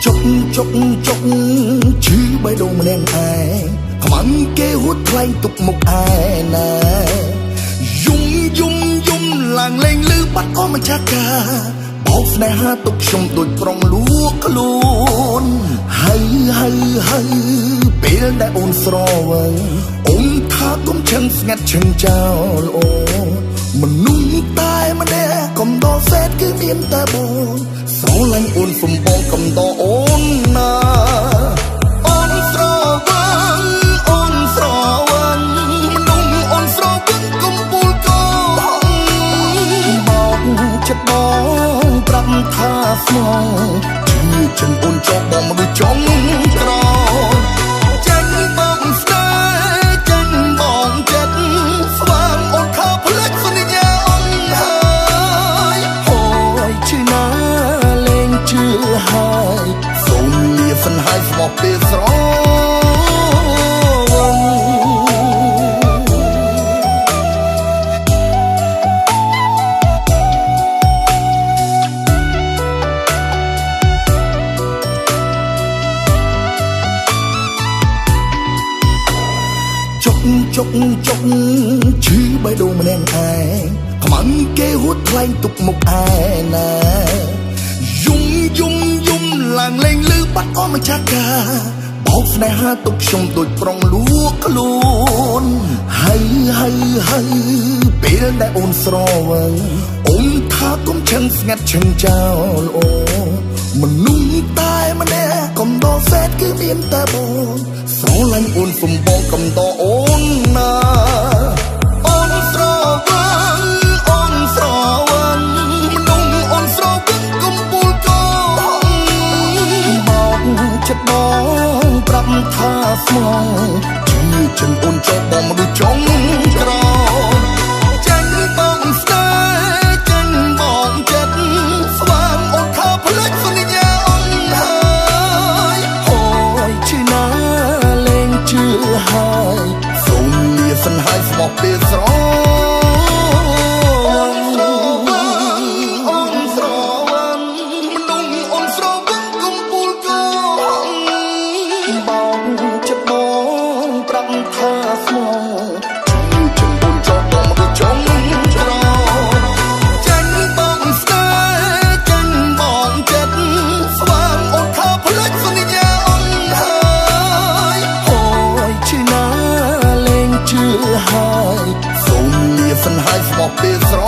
ចុកឈឺបេះដូងម្នាក់ឯងខ្មាំងគេហួតថ្លែងទុកមុខឯណាយំឡើងលេងលឺបាត់អស់មិនចាកាបោកស្នេហាទុកខ្ញុំដូចប្រុងលួងខ្លួនហើយពេលដែលអូនស្រវឹងអូនថាកុំឈឹងស្ងាត់ឈឹងចោលអូមនុស្សតែម្នាក់កុំដល់សេតគឺមានតែបងស្រឡាញ់អូនសំបងកុំដល់អូនណាអូនស្រវឹងមនុស្សអូនស្រវឹងកុំពូលកោបងចិត្តបងប្រាប់ថាស្មងជឿចិនអូនចោលបងមនុស្សចង់ក្រចាញ់បងស្នេហ៍ចាញ់បងចិត្តស្វាមអូនខោផ្លេចសន្យាអូនហើយហើយឈឺណាលេងជឿហើយសូមលាសិនហើយស្មោះពេលស្រចុកឈឺបេះដូងម្នាក់ឯងខ្មាំងគេហួតថ្លែងទុកមុខឯណាយំឡើងលេងលឺបាត់អស់មិនចាកាបោកស្នេហាទុកខ្ញុំដូចប្រុងលួងខ្លួនហើយពេលដែលអូនស្រវឹងអូនថាកុំឈឹងស្ងាត់ឈឹងចោលអូមនុស្សតែម្នាក់កុំដល់សេតគឺមានតែបងស្រឡាញ់អូនសំបងកុំដល់អូនណាអូនស្រវឹងមនុស្សអូនស្រវឹងកុំពូលកោបងចិត្តបងប្រាប់ថាស្មងជឿចិនអូនចោលបងមនុស្សចង់ក្រចាញ់បងស្នេហ៍ចាញ់បងចិត្តស្វាមអូនខោផ្លេចសន្យាអូនហើយហើយឈឺណាលេងជឿហើយសូមលាសិនហើយស្មោះពេលស្រហើយសូមលាសិនហើយស្មោះពេលស្រ